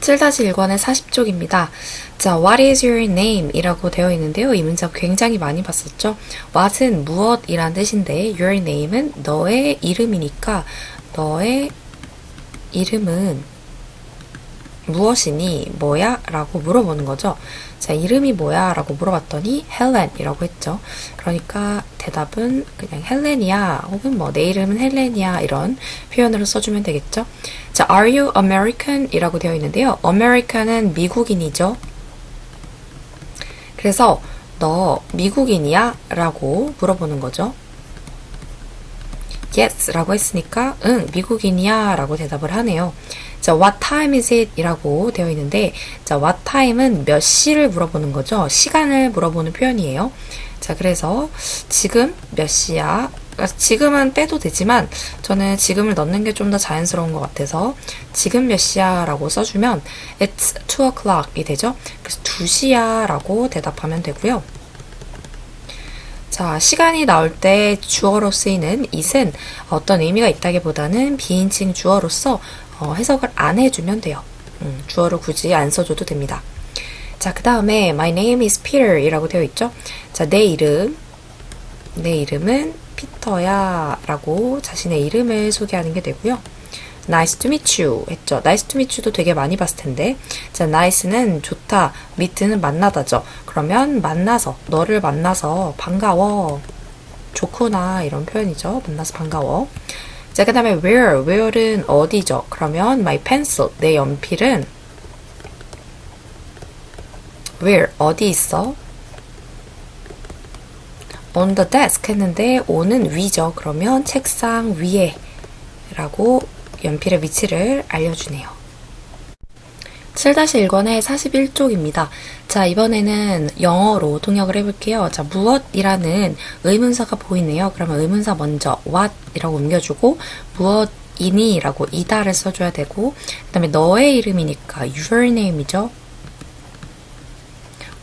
7-1권의 40쪽입니다. 자, What is your name? 이라고 되어 있는데요. 이 문장 굉장히 많이 봤었죠. What은 무엇이란 뜻인데 your name은 너의 이름이니까 너의 이름은 무엇이니? 뭐야? 라고 물어보는 거죠. 자, 이름이 뭐야? 라고 물어봤더니 헬렌이라고 했죠. 그러니까 대답은 그냥 헬렌이야 혹은 뭐 내 이름은 헬렌이야 이런 표현으로 써주면 되겠죠. 자, Are you American? 이라고 되어 있는데요. American은 미국인이죠. 그래서 너 미국인이야? 라고 물어보는 거죠. Yes 라고 했으니까 응 미국인이야 라고 대답을 하네요. 자, What time is it? 이라고 되어 있는데 자, What time은 몇 시를 물어보는 거죠. 시간을 물어보는 표현이에요. 자, 그래서 지금 몇 시야? 지금은 빼도 되지만 저는 지금을 넣는 게 좀 더 자연스러운 것 같아서 지금 몇 시야? 라고 써주면 It's 2 o'clock이 되죠. 그래서 2시야 라고 대답하면 되고요. 자, 시간이 나올 때 주어로 쓰이는 it은 어떤 의미가 있다기보다는 비인칭 주어로서 해석을 안 해주면 돼요. 주어를 굳이 안 써줘도 됩니다. 자, 그 다음에 My name is Peter 이라고 되어 있죠. 자, 내 이름은 피터야 라고 자신의 이름을 소개하는 게 되고요. Nice to meet you 했죠. Nice to meet you도 되게 많이 봤을 텐데 자, nice는 좋다, meet는 만나다죠. 그러면 만나서, 너를 만나서 반가워, 좋구나 이런 표현이죠. 만나서 반가워. 자, 그 다음에 where은 어디죠. 그러면 my pencil, 내 연필은 where, 어디 있어? on the desk 했는데 on은 위죠. 그러면 책상 위에 라고 연필의 위치를 알려주네요. 7-1권의 41쪽입니다. 자, 이번에는 영어로 통역을 해볼게요. 자, 무엇이라는 의문사가 보이네요. 그러면 의문사 먼저 what 이라고 옮겨주고 무엇이니 라고 이다를 써줘야 되고 그 다음에 너의 이름이니까 your name이죠.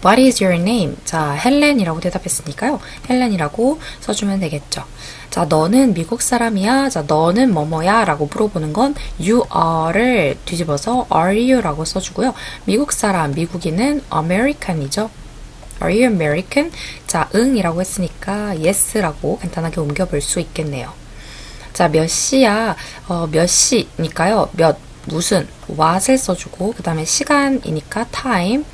What is your name? 자, 헬렌이라고 대답했으니까요. 헬렌이라고 써주면 되겠죠. 자, 너는 미국 사람이야? 자, 너는 뭐뭐야? 라고 물어보는 건 you are를 뒤집어서 are you 라고 써주고요. 미국 사람, 미국인은 American이죠. Are you American? 자, 응이라고 했으니까 yes라고 간단하게 옮겨볼 수 있겠네요. 자, 몇 시야? 몇 시니까요. 몇, 무슨, what을 써주고 그 다음에 시간이니까 time.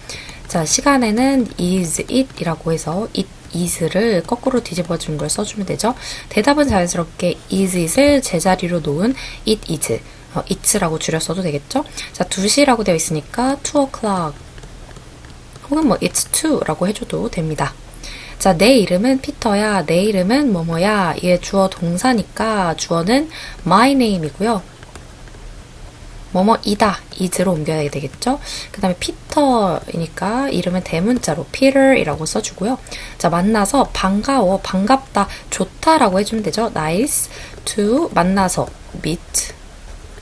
자, 시간에는 is it 이라고 해서 it is를 거꾸로 뒤집어 준 걸 써주면 되죠. 대답은 자연스럽게 is it을 제자리로 놓은 it is, it라고 줄였어도 되겠죠. 자, 2시라고 되어 있으니까 2 o'clock 혹은 뭐 it's 2라고 해줘도 됩니다. 자, 내 이름은 피터야, 내 이름은 뭐뭐야. 이게 주어 동사니까 주어는 my name이고요. 뭐뭐이다, is로 옮겨야 되겠죠? 그 다음에 피터이니까 이름은 대문자로 peter이라고 써주고요. 자, 만나서 반가워, 반갑다, 좋다라고 해주면 되죠. nice to 만나서 meet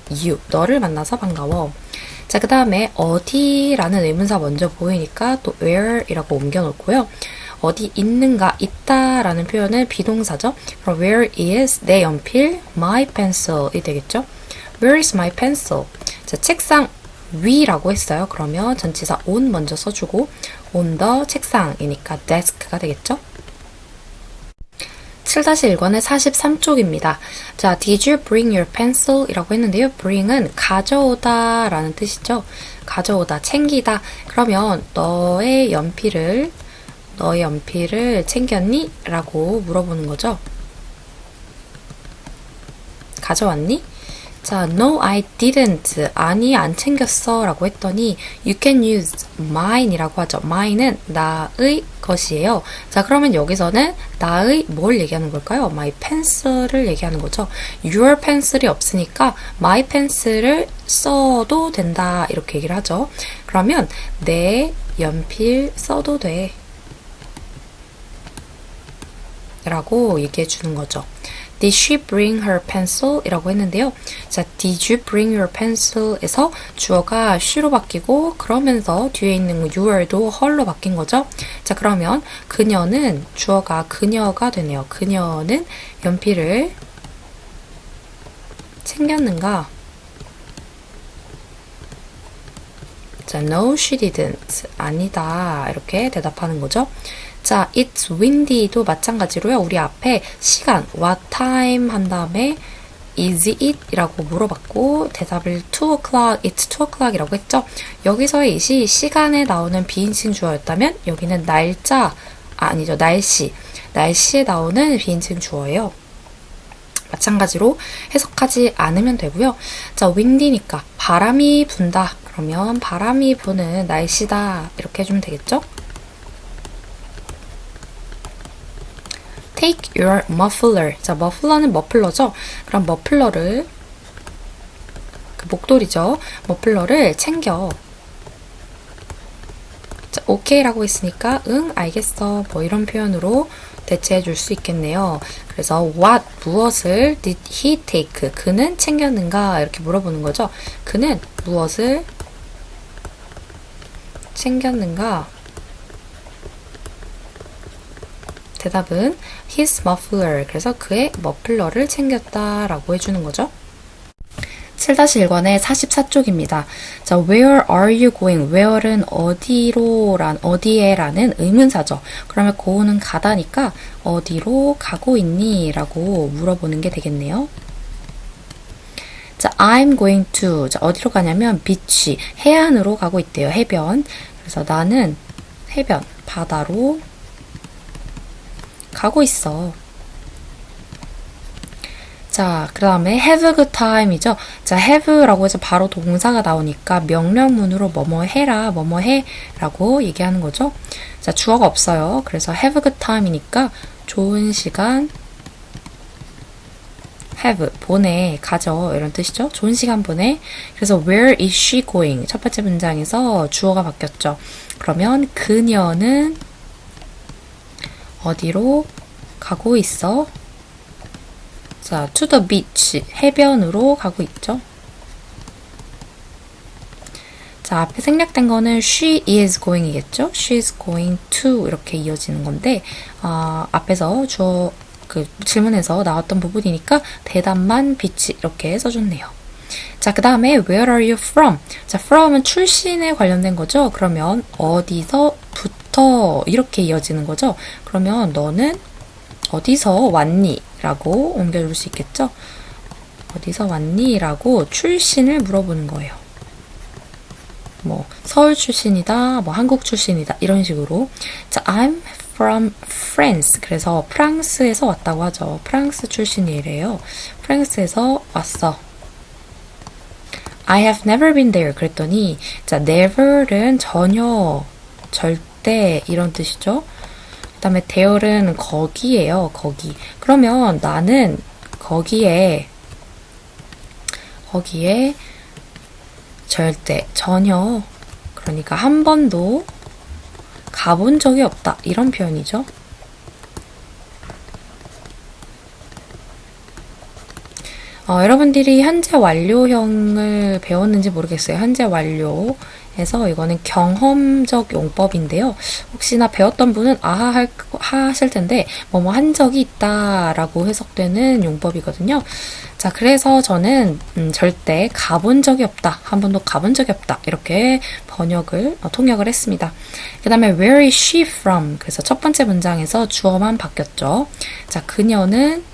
you, 너를 만나서 반가워. 자, 그 다음에 어디라는 의문사 먼저 보이니까 또 where이라고 옮겨놓고요. 어디 있는가, 있다라는 표현은 비동사죠. 그럼 where is 내 연필, my pencil이 되겠죠. Where is my pencil? 자, 책상 위라고 했어요. 그러면 전치사 on 먼저 써주고 on the 책상이니까 desk가 되겠죠. 7-1권의 43쪽입니다. 자, did you bring your pencil? 이라고 했는데요. bring은 가져오다 라는 뜻이죠. 가져오다, 챙기다. 그러면 너의 연필을 챙겼니? 라고 물어보는 거죠. 가져왔니? 자, no, I didn't. 아니, 안 챙겼어. 라고 했더니 you can use mine 이라고 하죠. mine은 나의 것이에요. 자, 그러면 여기서는 나의 뭘 얘기하는 걸까요? my pencil을 얘기하는 거죠. your pencil이 없으니까 my pencil을 써도 된다. 이렇게 얘기를 하죠. 그러면 내 연필 써도 돼. 라고 얘기해 주는 거죠. Did she bring her pencil? 이라고 했는데요. 자, did you bring your pencil? 에서 주어가 she로 바뀌고 그러면서 뒤에 있는 your도 her로 바뀐 거죠. 자, 그러면 그녀는 주어가 그녀가 되네요. 그녀는 연필을 챙겼는가? 자, no, she didn't. 아니다. 이렇게 대답하는 거죠. 자, it's windy도 마찬가지로요. 우리 앞에 시간, what time 한 다음에 is it? 이라고 물어봤고 대답을 2 o'clock, it's 2 o'clock 이라고 했죠. 여기서의 it이 시간에 나오는 비인칭 주어였다면 여기는 날짜, 아니죠. 날씨에 나오는 비인칭 주어예요. 마찬가지로 해석하지 않으면 되고요. 자, windy니까 바람이 분다. 그러면 바람이 부는 날씨다. 이렇게 해주면 되겠죠? Take your muffler. 자, 머플러는 머플러죠? 그럼 머플러를, 그 목도리죠? 머플러를 챙겨. 자, 오케이라고 했으니까 응, 알겠어. 뭐 이런 표현으로 대체해 줄 수 있겠네요. 그래서 what, 무엇을 did he take? 그는 챙겼는가? 이렇게 물어보는 거죠. 그는 무엇을 챙겼는가? 대답은 his muffler. 그래서 그의 머플러를 챙겼다라고 해주는 거죠. 7-1권의 44쪽입니다. 자, where are you going? where는 어디에라는 의문사죠. 그러면 go는 가다니까 어디로 가고 있니? 라고 물어보는 게 되겠네요. 자, I'm going to. 자, 어디로 가냐면 beach, 해안으로 가고 있대요. 해변. 그래서 나는 해변, 바다로 가고 있어. 자, 그 다음에 have a good time이죠. 자, have라고 해서 바로 동사가 나오니까 명령문으로 뭐뭐 해라, 뭐뭐 해 라고 얘기하는 거죠. 자, 주어가 없어요. 그래서 have a good time이니까 좋은 시간 have, 보내, 가져 이런 뜻이죠. 좋은 시간 보내. 그래서 where is she going? 첫 번째 문장에서 주어가 바뀌었죠. 그러면 그녀는 어디로 가고 있어? 자, to the beach, 해변으로 가고 있죠. 자, 앞에 생략된 거는 she is going이겠죠. she is going to 이렇게 이어지는 건데 앞에서 질문에서 나왔던 부분이니까 대답만 beach 이렇게 써줬네요. 자, 그 다음에 where are you from? 자, from은 출신에 관련된 거죠. 그러면 어디서부터 이렇게 이어지는 거죠. 그러면 너는 어디서 왔니? 라고 옮겨줄 수 있겠죠? 어디서 왔니? 라고 출신을 물어보는 거예요. 뭐 서울 출신이다, 뭐 한국 출신이다 이런 식으로. 자, I'm from France. 그래서 프랑스에서 왔다고 하죠. 프랑스 출신이래요. 프랑스에서 왔어. I have never been there. 그랬더니 자, never는 전혀, 절대 이런 뜻이죠. 그 다음에 there는 거기예요. 거기. 그러면 나는 거기에 절대, 전혀, 그러니까 한 번도 가본 적이 없다. 이런 표현이죠. 여러분들이 현재 완료형을 배웠는지 모르겠어요. 현재 완료에서 이거는 경험적 용법인데요. 혹시나 배웠던 분은 아하 하실 텐데 뭐뭐 한 적이 있다라고 해석되는 용법이거든요. 자, 그래서 저는 절대 가본 적이 없다. 한 번도 가본 적이 없다. 이렇게 통역을 했습니다. 그 다음에 where is she from? 그래서 첫 번째 문장에서 주어만 바뀌었죠. 자, 그녀는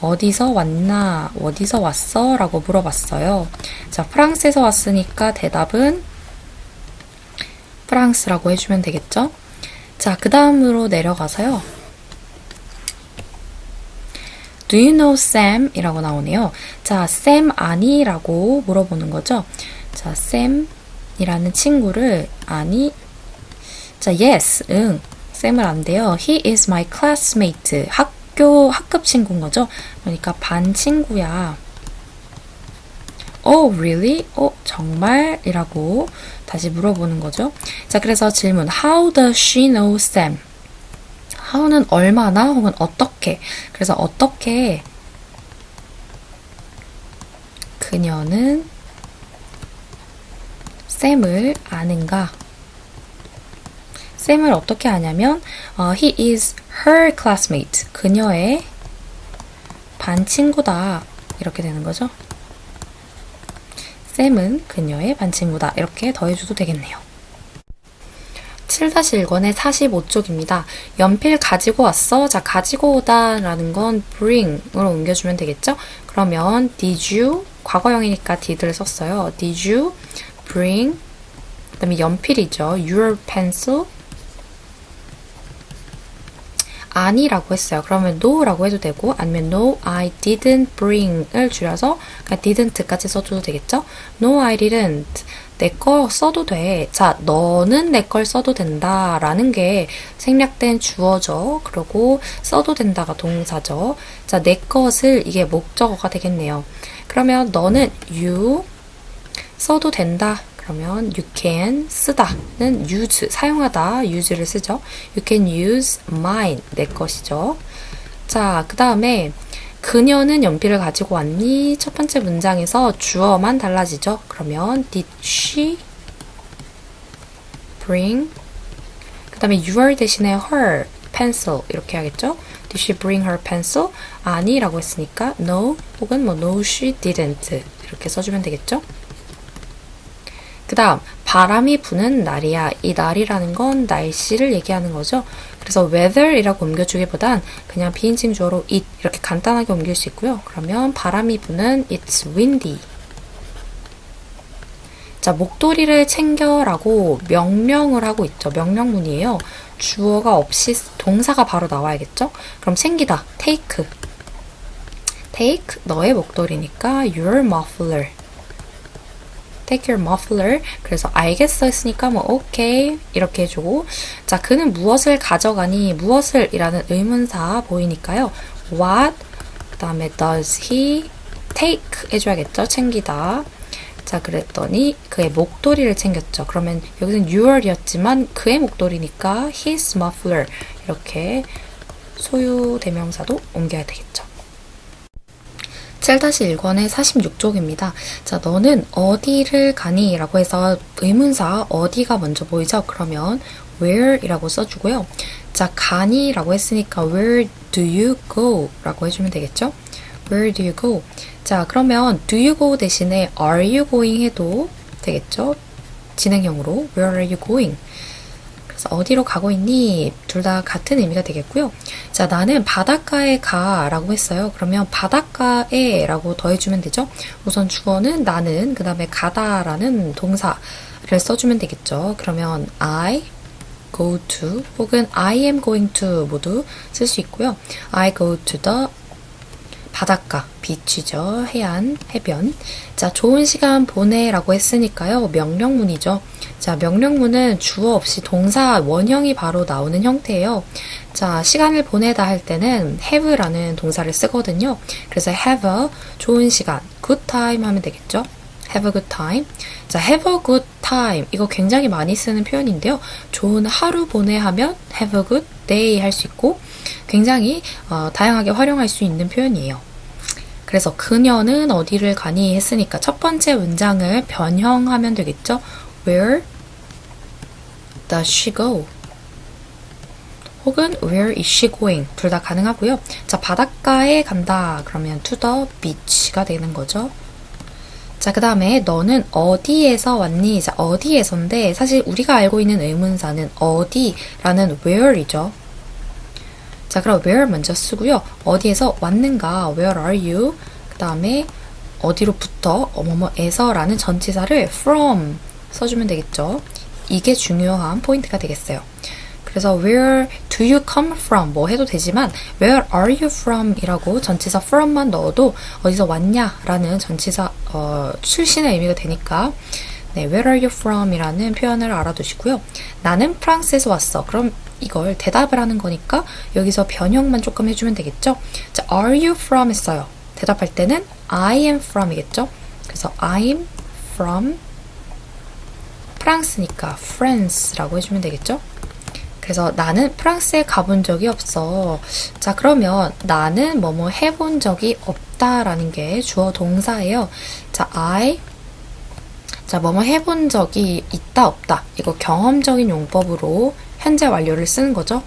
어디서 왔나? 어디서 왔어? 라고 물어봤어요. 자, 프랑스에서 왔으니까 대답은 프랑스라고 해주면 되겠죠? 자, 그 다음으로 내려가서요. Do you know Sam? 이라고 나오네요. 자, Sam 아니? 라고 물어보는 거죠. 자, Sam이라는 친구를 아니? 자, yes, 응. Sam을 안돼요. He is my classmate. 학급 친구인 거죠. 그러니까 반 친구야. Oh, really? 정말? 이라고 다시 물어보는 거죠. 자, 그래서 질문. How does she know Sam? how는 얼마나 혹은 어떻게. 그래서 어떻게 그녀는 샘을 아는가? 샘을 어떻게 아냐면 he is her classmate. 그녀의 반 친구다. 이렇게 되는 거죠. 쌤은 그녀의 반 친구다. 이렇게 더해줘도 되겠네요. 7-1권의 45쪽입니다. 연필 가지고 왔어? 자, 가지고 오다 라는 건 bring으로 옮겨주면 되겠죠? 그러면 did you, 과거형이니까 did를 썼어요. Did you bring, 그 다음에 연필이죠. your pencil, 아니라고 했어요. 그러면 no라고 해도 되고 아니면 no, I didn't bring을 줄여서 그냥 didn't까지 써줘도 되겠죠? No, I didn't. 내 거 써도 돼. 자, 너는 내 걸 써도 된다 라는 게 생략된 주어죠. 그리고 써도 된다가 동사죠. 자, 내 것을 이게 목적어가 되겠네요. 그러면 너는 you 써도 된다. 그러면 you can 쓰다는 use, 사용하다, use를 쓰죠. You can use mine, 내 것이죠. 자, 그 다음에 그녀는 연필을 가지고 왔니? 첫 번째 문장에서 주어만 달라지죠. 그러면 did she bring, 그 다음에 your 대신에 her pencil 이렇게 하겠죠. Did she bring her pencil? 아니라고 했으니까 no 혹은 뭐 no she didn't 이렇게 써주면 되겠죠. 그 다음 바람이 부는 날이야. 이 날이라는 건 날씨를 얘기하는 거죠. 그래서 weather이라고 옮겨주기보단 그냥 비인칭 주어로 it 이렇게 간단하게 옮길 수 있고요. 그러면 바람이 부는 it's windy. 자, 목도리를 챙겨라고 명령을 하고 있죠. 명령문이에요. 주어가 없이 동사가 바로 나와야겠죠. 그럼 챙기다 take, take 너의 목도리니까 your muffler, take your muffler. 그래서 알겠어 했으니까 뭐 okay 이렇게 해주고, 자, 그는 무엇을 가져가니? 무엇을 이라는 의문사 보이니까요. what, 그 다음에 does he take 해줘야겠죠. 챙기다. 자, 그랬더니 그의 목도리를 챙겼죠. 그러면 여기서는 your이었지만 그의 목도리니까 his muffler 이렇게 소유 대명사도 옮겨야 되겠죠. 7-1권의 46쪽입니다. 자, 너는 어디를 가니? 라고 해서 의문사 어디가 먼저 보이죠? 그러면 where 이라고 써주고요. 자, 가니? 라고 했으니까 where do you go? 라고 해주면 되겠죠? Where do you go? 자, 그러면 do you go 대신에 are you going 해도 되겠죠? 진행형으로 where are you going? 그래서 어디로 가고 있니? 둘 다 같은 의미가 되겠고요. 자, 나는 바닷가에 가 라고 했어요. 그러면 바닷가에 라고 더해주면 되죠. 우선 주어는 나는, 그 다음에 가다 라는 동사를 써주면 되겠죠. 그러면 I go to 혹은 I am going to 모두 쓸 수 있고요. I go to the 바닷가, 비치죠. 해안, 해변. 자, 좋은 시간 보내라고 했으니까요. 명령문이죠. 자, 명령문은 주어 없이 동사 원형이 바로 나오는 형태예요. 자, 시간을 보내다 할 때는 have라는 동사를 쓰거든요. 그래서 have a, 좋은 시간, good time 하면 되겠죠. have a good time. 자, have a good time. 이거 굉장히 많이 쓰는 표현인데요. 좋은 하루 보내 하면 have a good day 할 수 있고 굉장히 다양하게 활용할 수 있는 표현이에요. 그래서 그녀는 어디를 가니 했으니까 첫 번째 문장을 변형하면 되겠죠. Where does she go? 혹은 Where is she going? 둘 다 가능하고요. 자, 바닷가에 간다. 그러면 to the beach가 되는 거죠. 자, 그 다음에 너는 어디에서 왔니? 자, 어디에서인데 사실 우리가 알고 있는 의문사는 어디라는 where이죠. 자, 그럼 where 먼저 쓰고요. 어디에서 왔는가? Where are you? 그 다음에 어디로부터? 뭐뭐에서 라는 전치사를 from 써주면 되겠죠. 이게 중요한 포인트가 되겠어요. 그래서 where do you come from? 뭐 해도 되지만 where are you from? 이라고 전치사 from만 넣어도 어디서 왔냐? 라는 전치사 출신의 의미가 되니까 네, where are you from? 이라는 표현을 알아두시고요. 나는 프랑스에서 왔어. 그럼 이걸 대답을 하는 거니까 여기서 변형만 조금 해주면 되겠죠. 자, are you from 했어요. 대답할 때는 I am from 이겠죠. 그래서 I'm from 프랑스니까 France라고 해주면 되겠죠. 그래서 나는 프랑스에 가본 적이 없어. 자, 그러면 나는 뭐뭐 해본 적이 없다라는 게 주어 동사예요. 자, 자, 뭐뭐 해본 적이 있다, 없다. 이거 경험적인 용법으로 현재 완료를 쓰는 거죠.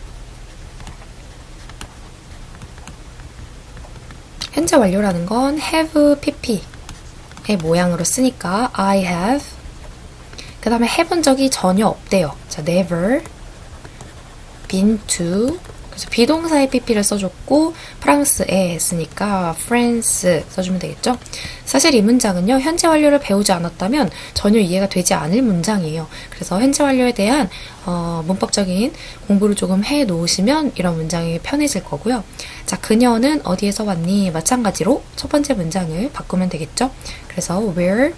현재 완료라는 건 have pp 모양으로 쓰니까 I have. 그 다음에 해본 적이 전혀 없대요. 자, never been to. 그래서 비동사의 pp를 써줬고 프랑스에 했으니까 France 써주면 되겠죠. 사실 이 문장은요, 현재 완료를 배우지 않았다면 전혀 이해가 되지 않을 문장이에요. 그래서 현재 완료에 대한 문법적인 공부를 조금 해 놓으시면 이런 문장이 편해질 거고요. 자, 그녀는 어디에서 왔니? 마찬가지로 첫 번째 문장을 바꾸면 되겠죠. 그래서 where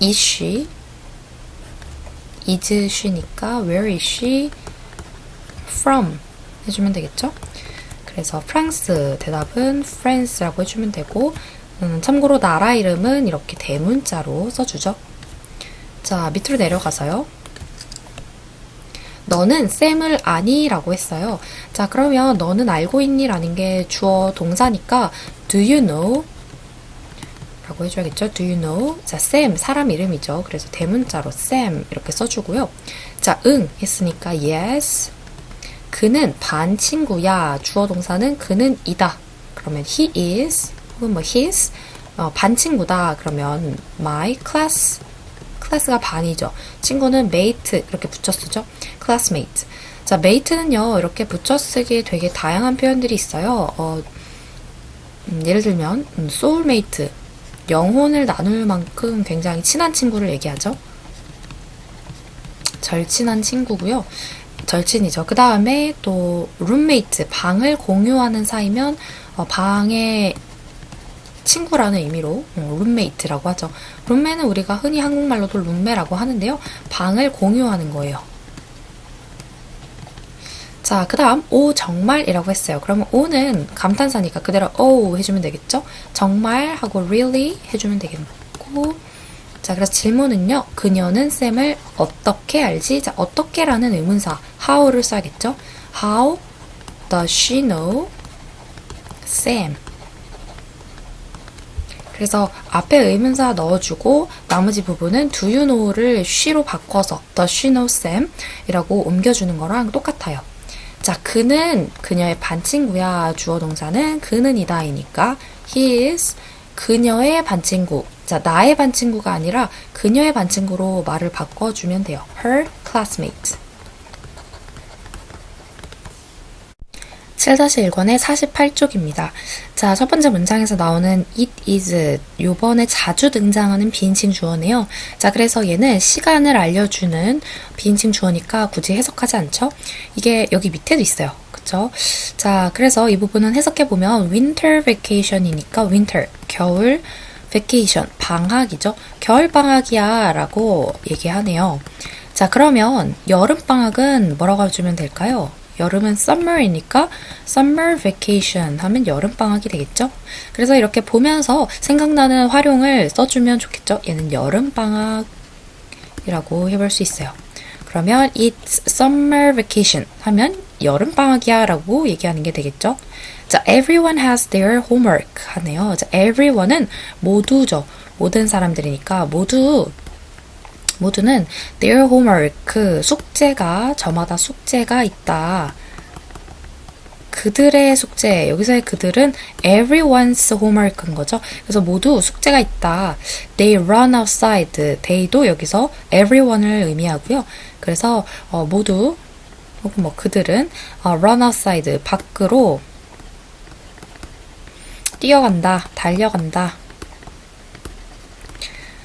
is she? is she니까 where is she from 해주면 되겠죠. 그래서 프랑스 대답은 France라고 해주면 되고, 참고로 나라 이름은 이렇게 대문자로 써주죠. 자, 밑으로 내려가서요. 너는 쌤을 아니? 라고 했어요. 자, 그러면 너는 알고 있니? 라는 게 주어 동사니까 do you know? 라고 해줘야겠죠. Do you know? 자, 쌤, 사람 이름이죠. 그래서 대문자로 쌤 이렇게 써주고요. 자, 응 했으니까 yes. 그는 반 친구야. 주어 동사는 그는 이다. 그러면 he is 혹은 뭐 his. 반 친구다. 그러면 my class. 클래스가 반이죠. 친구는 mate 이렇게 붙여 쓰죠. classmate. 자, mate는요, 이렇게 붙여 쓰기에 되게 다양한 표현들이 있어요. 예를 들면 soulmate, 영혼을 나눌 만큼 굉장히 친한 친구를 얘기하죠. 절친한 친구고요. 절친이죠. 그 다음에 또 룸메이트, 방을 공유하는 사이면 방의 친구라는 의미로 룸메이트라고 하죠. 룸메는 우리가 흔히 한국말로도 룸메라고 하는데요. 방을 공유하는 거예요. 자, 그 다음 오 정말이라고 했어요. 그러면 오는 감탄사니까 그대로 오 해주면 되겠죠. 정말 하고 really 해주면 되겠고, 자, 그래서 질문은요. 그녀는 쌤을 어떻게 알지? 자, 어떻게라는 의문사 how를 써야겠죠. How does she know Sam? 그래서 앞에 의문사 넣어주고 나머지 부분은 do you know를 she로 바꿔서 does she know Sam? 이라고 옮겨주는 거랑 똑같아요. 자, 그는 그녀의 반친구야. 주어 동사는 그는이다이니까 he is 그녀의 반친구. 자, 나의 반친구가 아니라 그녀의 반친구로 말을 바꿔주면 돼요. her classmate. 7-1권의 48쪽입니다. 자, 첫 번째 문장에서 나오는 it is, 요번에 자주 등장하는 비인칭 주어네요. 자, 그래서 얘는 시간을 알려주는 비인칭 주어니까 굳이 해석하지 않죠? 이게 여기 밑에도 있어요. 그쵸? 자, 그래서 이 부분은 해석해보면 winter vacation이니까 winter, 겨울, vacation, 방학이죠. 겨울방학이야 라고 얘기하네요. 자, 그러면 여름방학은 뭐라고 해주면 될까요? 여름은 summer이니까 summer vacation 하면 여름방학이 되겠죠? 그래서 이렇게 보면서 생각나는 활용을 써주면 좋겠죠? 얘는 여름방학이라고 해볼 수 있어요. 그러면 it's summer vacation 하면 여름방학이야 라고 얘기하는 게 되겠죠? 자, everyone has their homework 하네요. 자, everyone은 모두죠. 모든 사람들이니까 모두는 their homework, 숙제가, 저마다 숙제가 있다. 그들의 숙제, 여기서의 그들은 everyone's homework인 거죠. 그래서 모두 숙제가 있다. They run outside. they도 여기서 everyone을 의미하고요. 그래서 모두 혹은 뭐 그들은 run outside, 밖으로 뛰어간다, 달려간다.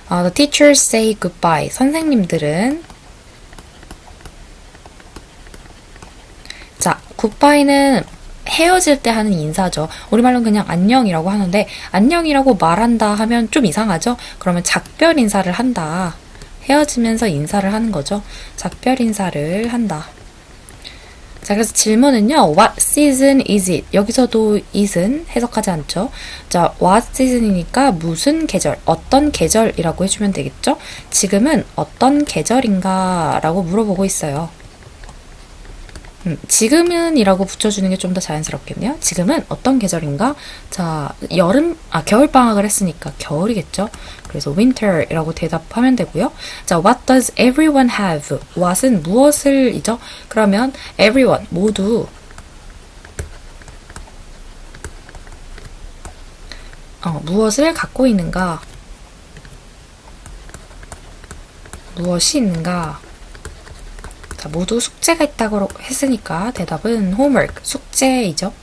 The teachers say goodbye. 선생님들은 자, goodbye는 헤어질 때 하는 인사죠. 우리말로는 그냥 안녕이라고 하는데 안녕이라고 말한다 하면 좀 이상하죠? 그러면 작별 인사를 한다. 헤어지면서 인사를 하는 거죠. 작별 인사를 한다. 자, 그래서 질문은요. What season is it? 여기서도 is은 해석하지 않죠. 자, what season이니까 무슨 계절, 어떤 계절이라고 해주면 되겠죠. 지금은 어떤 계절인가 라고 물어보고 있어요. 지금은 이라고 붙여주는 게 좀 더 자연스럽겠네요. 지금은 어떤 계절인가? 자, 겨울방학을 했으니까 겨울이겠죠? 그래서 winter이라고 대답하면 되고요. 자, what does everyone have? what은 무엇을 이죠? 그러면 everyone, 모두 무엇을 갖고 있는가? 무엇이 있는가? 자, 모두 숙제가 있다고 했으니까 대답은 homework, 숙제이죠.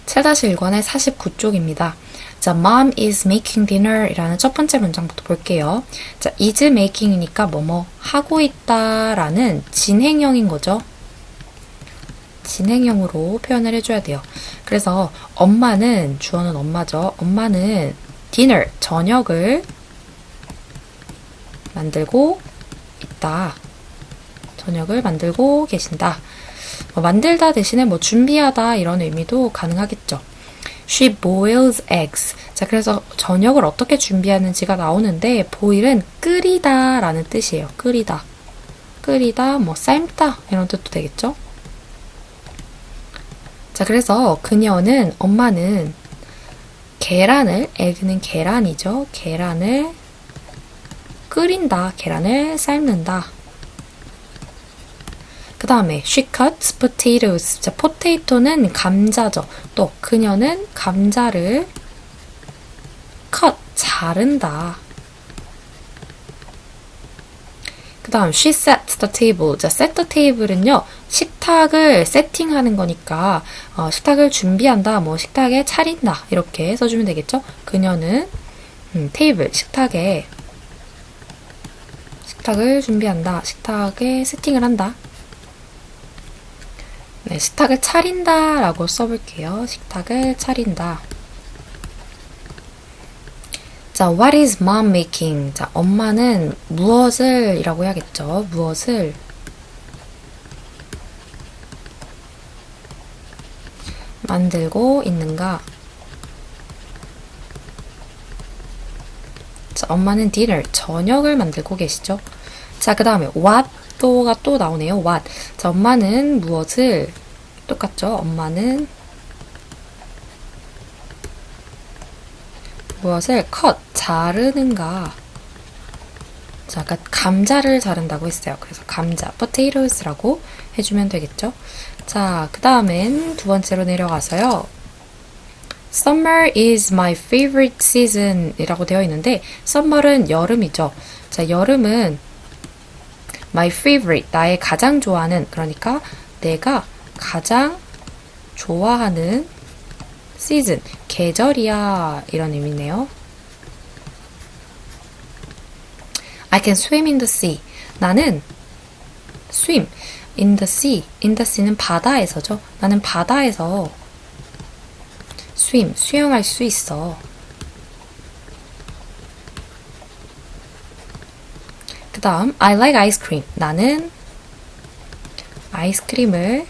7-1권의 49쪽입니다. 자, Mom is making dinner 이라는 첫 번째 문장부터 볼게요. 자, is making이니까 뭐뭐 하고 있다라는 진행형인 거죠. 진행형으로 표현을 해줘야 돼요. 그래서 엄마는, 주어는 엄마죠. 엄마는 dinner, 저녁을 만들고 있다. 저녁을 만들고 계신다. 만들다 대신에 준비하다 이런 의미도 가능하겠죠. She boils eggs. 자, 그래서 저녁을 어떻게 준비하는지가 나오는데 boil은 끓이다 라는 뜻이에요. 끓이다. 끓이다, 삶다 이런 뜻도 되겠죠. 자, 그래서 그녀는, 엄마는 계란을, 에그는 계란이죠. 계란을 끓인다. 계란을 삶는다. 그 다음에 she cuts potatoes. 자, potato는 감자죠. 또 그녀는 감자를 cut, 자른다. 그 다음 she sets the table. 자, set the table은요, 식탁을 세팅하는 거니까 식탁을 준비한다, 식탁에 차린다 이렇게 써주면 되겠죠. 그녀는 테이블, 식탁을 준비한다. 식탁에 세팅을 한다. 네, 식탁을 차린다 라고 써볼게요. 식탁을 차린다. 자, what is mom making? 자, 엄마는 무엇을 이라고 해야겠죠. 무엇을 만들고 있는가? 자, 엄마는 dinner, 저녁을 만들고 계시죠. 자, 그 다음에 what 가 또 나오네요. what. 자, 엄마는 무엇을, 똑같죠. 엄마는 무엇을 cut, 자르는가. 자, 아까 감자를 자른다고 했어요. 그래서 감자, potatoes라고 해주면 되겠죠. 자, 그 다음엔 두 번째로 내려가서요. Summer is my favorite season 이라고 되어 있는데, summer은 여름이죠. 자, 여름은 my favorite, 나의 가장 좋아하는, 그러니까 내가 가장 좋아하는 season, 계절이야 이런 의미네요. I can swim in the sea. 나는 swim in the sea. in the sea는 바다에서죠. 나는 바다에서 swim, 수영할 수 있어. 그 다음 I like ice cream. 나는 아이스크림을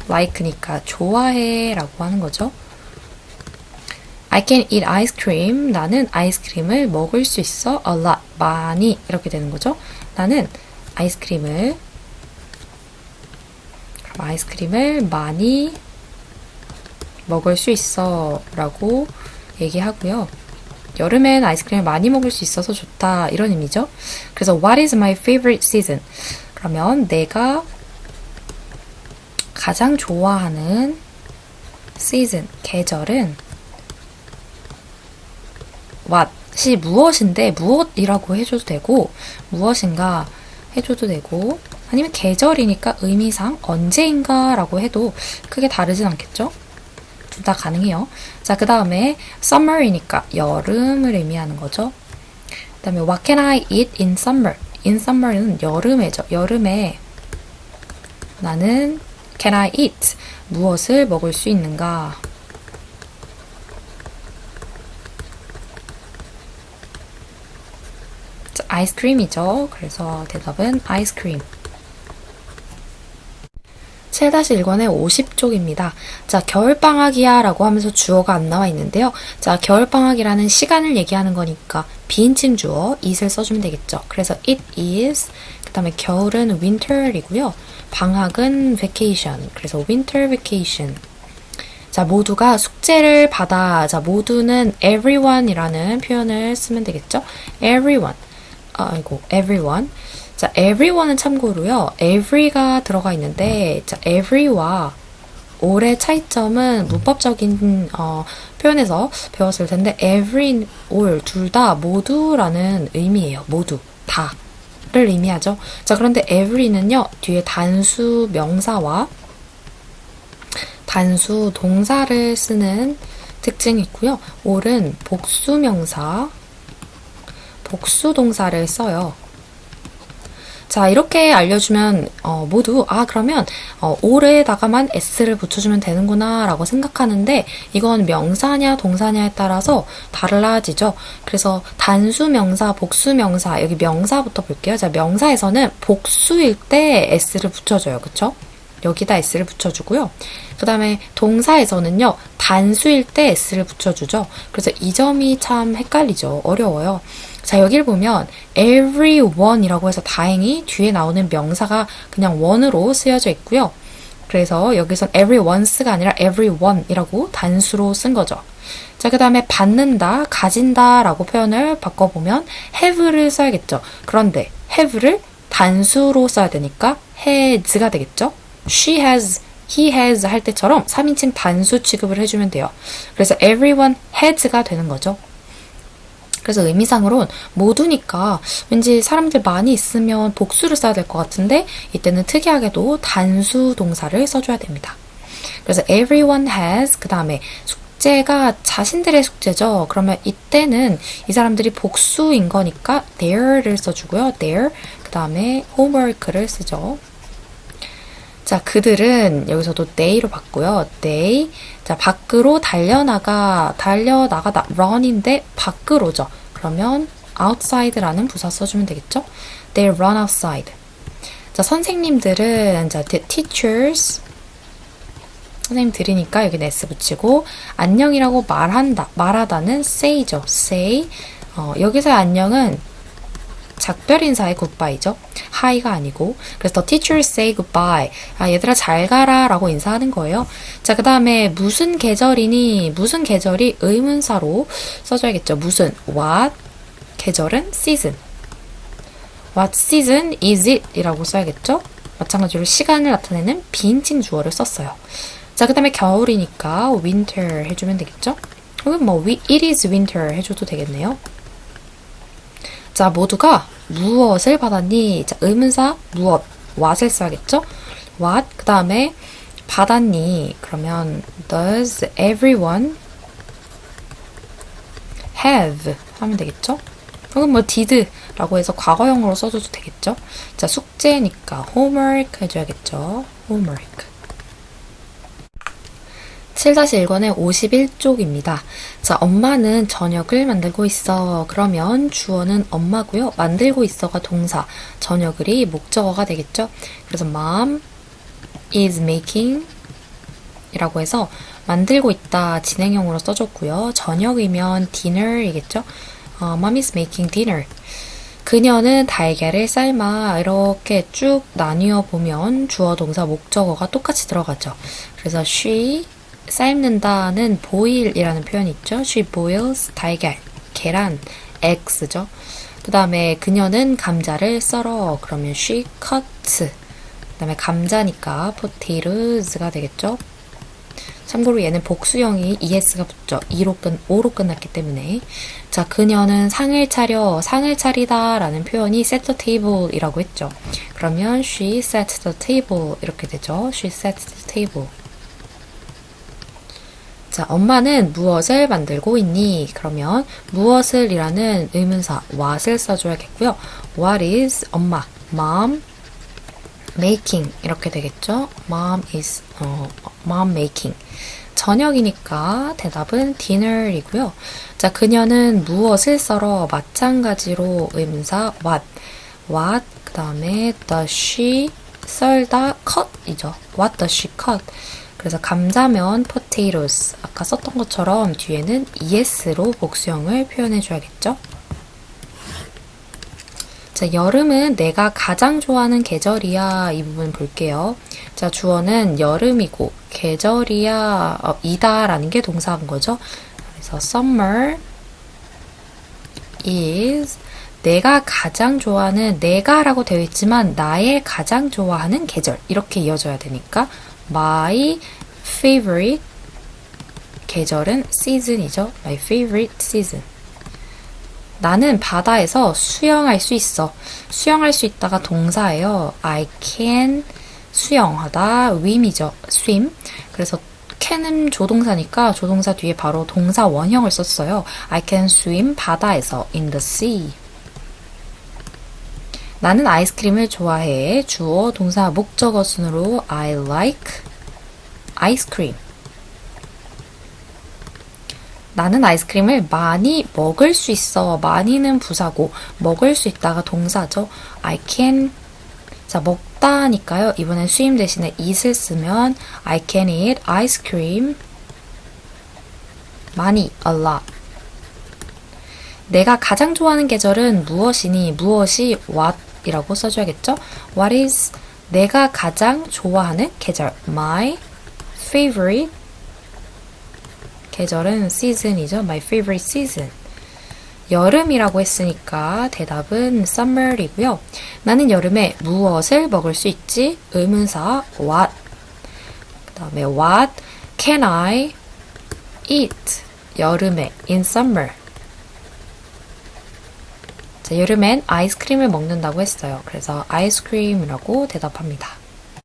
like니까 좋아해 라고 하는 거죠. I can eat ice cream. 나는 아이스크림을 먹을 수 있어. a lot, 많이 이렇게 되는 거죠. 나는 아이스크림을 많이 먹을 수 있어 라고 얘기하고요. 여름엔 아이스크림을 많이 먹을 수 있어서 좋다 이런 의미죠. 그래서 what is my favorite season? 그러면 내가 가장 좋아하는 season, 계절은 what이 무엇인데 무엇이라고 해줘도 되고 무엇인가 해줘도 되고 아니면 계절이니까 의미상 언제인가 라고 해도 크게 다르진 않겠죠? 둘 다 가능해요. 자, 그 다음에 summer이니까 여름을 의미하는 거죠. 그 다음에 what can I eat in summer? in summer는 여름에죠. 여름에 나는 can I eat? 무엇을 먹을 수 있는가? 자, 아이스크림이죠. 그래서 대답은 아이스크림. 7-1권의 50쪽입니다. 자, 겨울방학이야 라고 하면서 주어가 안 나와 있는데요. 자, 겨울방학이라는 시간을 얘기하는 거니까 비인칭 주어 it을 써주면 되겠죠. 그래서 it is, 그 다음에 겨울은 winter이고요. 방학은 vacation, 그래서 winter vacation. 자, 모두가 숙제를 받아. 자, 모두는 everyone이라는 표현을 쓰면 되겠죠. everyone. everyone. 자, everyone은 참고로요. every가 들어가 있는데, 자, every와 all의 차이점은 문법적인 표현에서 배웠을 텐데 every, all 둘 다 모두라는 의미예요. 모두, 다를 의미하죠. 자, 그런데 every는요. 뒤에 단수 명사와 단수 동사를 쓰는 특징이 있고요. all은 복수 명사, 복수 동사를 써요. 자, 이렇게 알려주면 모두 그러면 all에다가만 s를 붙여주면 되는구나 라고 생각하는데 이건 명사냐 동사냐에 따라서 달라지죠. 그래서 단수 명사, 복수 명사, 여기 명사부터 볼게요. 자, 명사에서는 복수일 때 s를 붙여줘요. 그쵸? 여기다 s를 붙여주고요. 그 다음에 동사에서는요. 단수일 때 s를 붙여주죠. 그래서 이 점이 참 헷갈리죠. 어려워요. 자, 여길 보면 everyone이라고 해서 다행히 뒤에 나오는 명사가 그냥 one으로 쓰여져 있고요. 그래서 여기선 everyone's가 아니라 everyone이라고 단수로 쓴 거죠. 자, 그 다음에 받는다, 가진다 라고 표현을 바꿔보면 have를 써야겠죠. 그런데 have를 단수로 써야 되니까 has가 되겠죠. she has, he has 할 때처럼 3인칭 단수 취급을 해주면 돼요. 그래서 everyone has가 되는 거죠. 그래서 의미상으로는 모두니까 왠지 사람들 많이 있으면 복수를 써야 될 것 같은데 이때는 특이하게도 단수 동사를 써줘야 됩니다. 그래서 everyone has 그 다음에 숙제가 자신들의 숙제죠. 그러면 이때는 이 사람들이 복수인 거니까 their를 써주고요. their 그 다음에 homework를 쓰죠. 자, 그들은 여기서도 they로 바꾸요. they. 자, 밖으로 달려나가다, run인데 밖으로죠. 그러면 outside라는 부사 써주면 되겠죠? They run outside. 자, 선생님들은, 자, the teachers. 선생님들이니까 여기 s 붙이고, 안녕이라고 말하다는 say죠. say. 여기서의 안녕은 작별 인사의 goodbye죠. hi가 아니고. 그래서 the teachers say goodbye. 얘들아 잘 가라 라고 인사하는 거예요. 자, 그 다음에 무슨 계절이니? 무슨 계절이 의문사로 써줘야겠죠. 무슨 what 계절은 season. What season is it? 이라고 써야겠죠. 마찬가지로 시간을 나타내는 비인칭 주어를 썼어요. 자, 그 다음에 겨울이니까 winter 해주면 되겠죠. 혹은 뭐 it is winter 해줘도 되겠네요. 자, 모두가 무엇을 받았니? 자, 의문사 무엇, what을 써야겠죠? what, 그 다음에 받았니? 그러면 does everyone have 하면 되겠죠? 혹은 뭐 did라고 해서 과거형으로 써줘도 되겠죠? 자, 숙제니까 homework 해줘야겠죠? homework. 7-1권의 51쪽입니다. 자, 엄마는 저녁을 만들고 있어. 그러면 주어는 엄마고요. 만들고 있어가 동사, 저녁을이 목적어가 되겠죠. 그래서 mom is making 이라고 해서 만들고 있다 진행형으로 써줬고요. 저녁이면 dinner이겠죠. mom is making dinner. 그녀는 달걀을 삶아. 이렇게 쭉 나뉘어 보면 주어, 동사, 목적어가 똑같이 들어가죠. 그래서 she 삶는다는 boil이라는 표현이 있죠. She boils 달걀, 계란, eggs죠. 그 다음에 그녀는 감자를 썰어. 그러면 she cuts. 그 다음에 감자니까 potatoes가 되겠죠. 참고로 얘는 복수형이 es가 붙죠. o로 끝났기 때문에. 자, 그녀는 상을 차리다 라는 표현이 set the table 이라고 했죠. 그러면 she sets the table 이렇게 되죠. She sets the table. 자, 엄마는 무엇을 만들고 있니? 그러면 무엇을 이라는 의문사 what을 써줘야겠고요. What is 엄마, mom making 이렇게 되겠죠. Mom is mom making. 저녁이니까 대답은 dinner이고요. 자, 그녀는 무엇을 썰어? 마찬가지로 의문사 what 그 다음에 does she 썰다 cut이죠. What does she cut? 그래서 감자면 potatoes. 아까 썼던 것처럼 뒤에는 es로 복수형을 표현해줘야겠죠. 자, 여름은 내가 가장 좋아하는 계절이야. 이 부분 볼게요. 자, 주어는 여름이고 계절이야 이다라는 게 동사인 거죠. 그래서 summer is 내가 가장 좋아하는 내가라고 되어 있지만 나의 가장 좋아하는 계절 이렇게 이어져야 되니까 my favorite 계절은 season이죠. My favorite season. 나는 바다에서 수영할 수 있어. 수영할 수 있다가 동사예요. I can 수영하다 swim이죠. swim. 그래서 can은 조동사니까 조동사 뒤에 바로 동사 원형을 썼어요. I can swim 바다에서 in the sea. 나는 아이스크림을 좋아해. 주어 동사 목적어 순으로 I like ice cream. 나는 아이스크림을 많이 먹을 수 있어. 많이는 부사고 먹을 수 있다가 동사죠. I can. 자, 먹다니까요. 이번엔 swim 대신에 eat을 쓰면 I can eat ice cream. 많이, a lot. 내가 가장 좋아하는 계절은 무엇이니? 무엇이 what 이라고 써줘야겠죠? What is 내가 가장 좋아하는 계절? My favorite 계절은 season이죠. My favorite season. 여름이라고 했으니까 대답은 summer이고요. 나는 여름에 무엇을 먹을 수 있지? 의문사 what. 그 다음에 what can I eat? 여름에 in summer. 자, 여름엔 아이스크림을 먹는다고 했어요. 그래서 아이스크림이라고 대답합니다.